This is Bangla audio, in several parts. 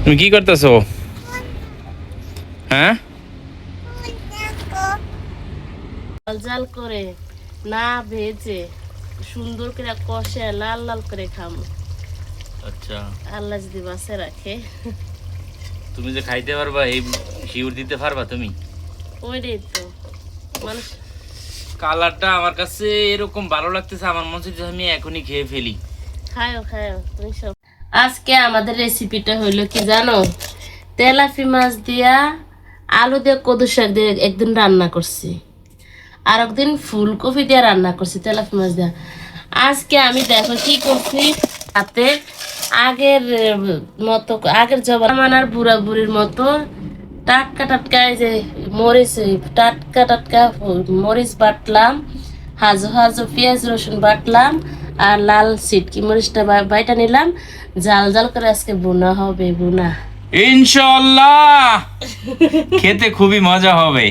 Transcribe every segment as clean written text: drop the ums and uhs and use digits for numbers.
তুমি কি করতেছো? হ্যাঁ, জাল করে না ভেজে সুন্দর করে কষে লাল লাল করে খামো। আচ্ছা। আল্লাহ যদি বাঁচে রাখে। তুমি যে খাইতে পারবা এই শিউর দিতে পারবা তুমি? ওইটাই তো মানুষ। কালারটা আমার কাছে এরকম ভালো লাগতেছে, আমার মনে হচ্ছে যে আমি এখনই খেয়ে ফেলি। খায়ও খায়ও তুমি সব। আজকে আমাদের রেসিপিটা হইলো কি জানো, তেলাপি মাছ দিয়া আলু দিয়ে কদু শাক দিয়ে একদিন রান্না করছি, আর একদিন ফুলকপি দিয়ে রান্না করছি তেলাপি মাছ দিয়া। আজকে আমি দেখো কি করছি, হাতে আগের মতো আগের জমানার বুড়া বুড়ির মতো টাটকা টাটকা এই যে মরিচ, টাটকা টাটকা মরিচ বাটলাম, হাজু হাজু পেঁয়াজ রসুন বাটলাম, আর লাল সিটকি মরিচটা বাইটা নিলাম। জাল জাল করে আজকে বোনা হবে, বোনা ইনশাআল্লাহ খেতে খুবই মজা হবে।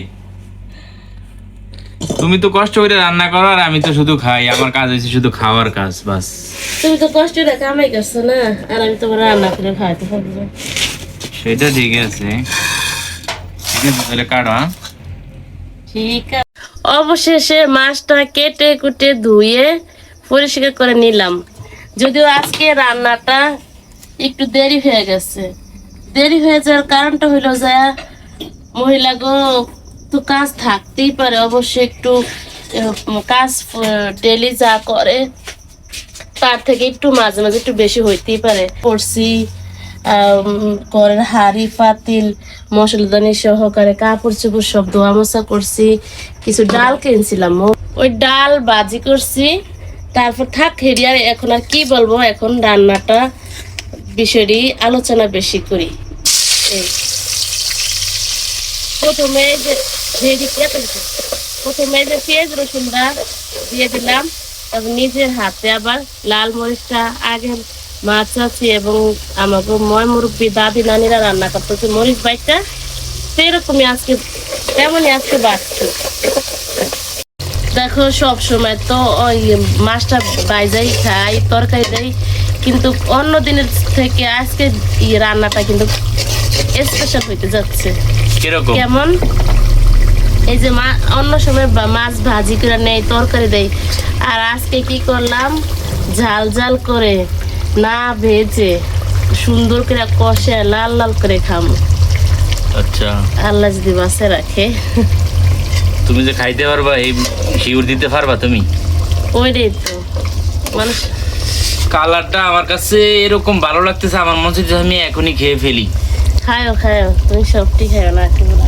তুমি তো কষ্ট করে রান্না করো আর আমি তো শুধু খাই, আমার কাজ হয়েছে শুধু খাওয়ার কাজ বাস। তুমি তো কষ্ট করে কামাই করছো না, আর আমি তোমার রান্না করে খাইতে পারবো। সেটা ঠিক আছে, ঠিক আছে তাহলে কাটো। হ্যাঁ, ঠিক আছে। অবশেষে মাছটা কেটে কুটে ধুয়ে পরিষ্কার করে নিলাম। যদিও আজকে রান্নাটা একটু দেরি হয়ে গেছে। দেরি হয়ে যাওয়ার কারণটা হইলো যে মহিলা গো তো কাজ থাকতেই পারে, অবশ্যই একটু কাজ ডেলি যা করে তার থেকে একটু মাঝে মাঝে একটু বেশি হইতেই পারে। করছি ঘরের হাড়ি পাতিল মশলাদানি সহকারে কাপড় চোপড় সব ধোয়া মোছা করছি, কিছু ডাল কিনছিলাম ওই ডাল ভাজি করছি। তারপর থাক হেরিয়ার এখন আর কি বলবো, এখন রান্নাটা বিষয়টি আলোচনা বেশি করি। এই প্রথমে যে প্রথমে যে পেঁয়াজ রসুনটা দিয়ে দিলাম, তারপর নিজের হাতে আবার লাল মরিচটা আগে মা চাচি এবং আমাকে ময় মুরব্বী দাদি নানিরা রান্না করতেছে মরিচ বাইটা, সেরকমই আজকে তেমনই আজকে বাড়ছি। দেখো সব সময় তো ওই মাছটা বাইজাই খাই, তরকারি দেয়, কিন্তু অন্য দিনের থেকে আজকে রান্নাটা কিন্তু স্পেশাল হইতে যাচ্ছে। কিরকম? কেমন? এই যে অন্য সময় মাছ ভাজি করে নেই, তরকারি দেয়, আর আজকে কি করলাম, ঝাল ঝাল করে না ভেজে সুন্দর করে কষে লাল লাল করে খামো। আচ্ছা, আল্লাহ যদি বাঁচে রাখে। তুমি যে খাইতে পারবা এই শিউর দিতে পারবা তুমি? ওইটাই তো মানুষ। কালারটা আমার কাছে এরকম ভালো লাগতেছে, আমার মনে হচ্ছে যে আমি এখনই খেয়ে ফেলি। খায়ও খায়ও তুমি সবটি খায়ও না একেবারে।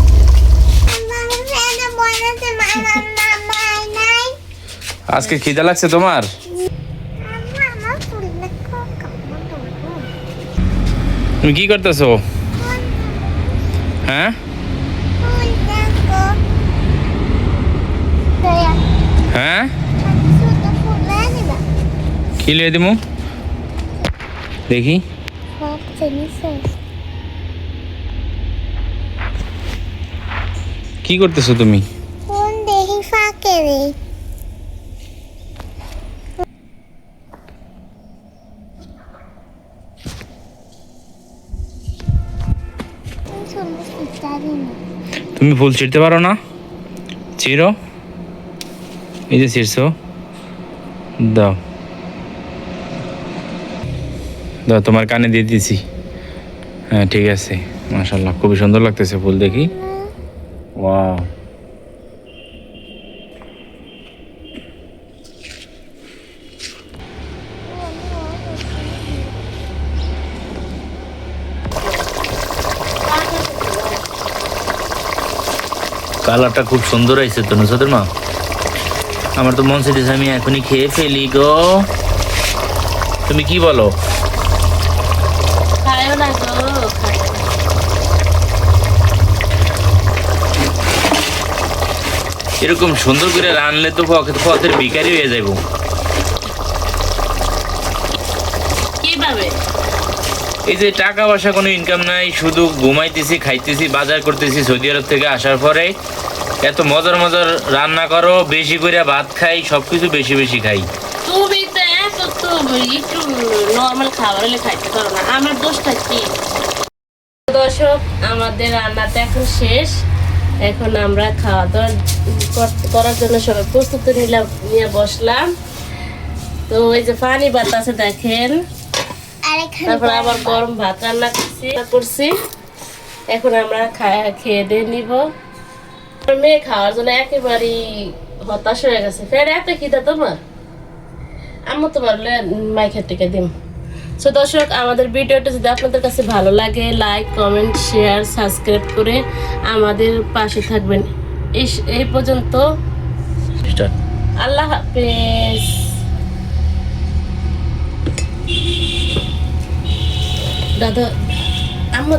আজকে খিদা লাগছে তোমার? তুমি কি করতেছো? হ্যাঁ, হ্যাঁ কি লিয়ে দিমু দেখি। কি করতেছো তুমি? তুমি ফুল ছিঁড়তে পারো না? চিরো, এই যে ছিঁড়ছো, দাও দাও, তোমার কানে দিয়ে দিয়েছি। হ্যাঁ ঠিক আছে, মাশাআল্লাহ খুবই সুন্দর লাগতেছে ফুল দেখি। ওয়াও, কালারটা খুব সুন্দর হয়েছে তো নুসরাতের মা, আমার তো মন চাইতেছে আমি এখনই খেয়ে ফেলি গো। তুমি কি বলো? খায়ও না গো, এরকম সুন্দর করে রানলে তো পথের ভিখারি হয়ে যাইব। কিভাবে? এই যে টাকা পয়সা কোনো ইনকাম নাই, শুধু ঘুমাইতেছি খাইতেছি বাজার করতেছি, সৌদি আরব থেকে আসার পরে এত মজার মজার রান্না করো, বেশি করে ভাত খাই, সবকিছু বেশি বেশি খাই। তুমি তো এত তো একটু নর্মাল খাবার হলে খাইতে পারো না, আমার দোষটা কি? দর্শক, আমাদের রান্নাটা এখন শেষ। এখন আমরা খাওয়া দাওয়া করার জন্য সবাই প্রস্তুতি নিয়ে বসলাম। তো এই যে পানি ভাত আছে দেখেন, তারপর আবার গরম ভাত রান্না করছি। এখন আমরা খেয়ে দিয়ে নিব। মেয়ে খাওয়ার জন্য একেবারেই হতাশ হয়ে গেছে। ফের এত খিদা তোমার, আম্মু তোমার মাইখা টিকে দিম। সো দর্শক, আমাদের ভিডিওটা যদি আপনাদের কাছে ভালো লাগে, লাইক, কমেন্ট, শেয়ার, সাবস্ক্রাইব করে আমাদের পাশে থাকবেন। এই পর্যন্ত, আল্লাহ হাফেজ। দাদা আম্মু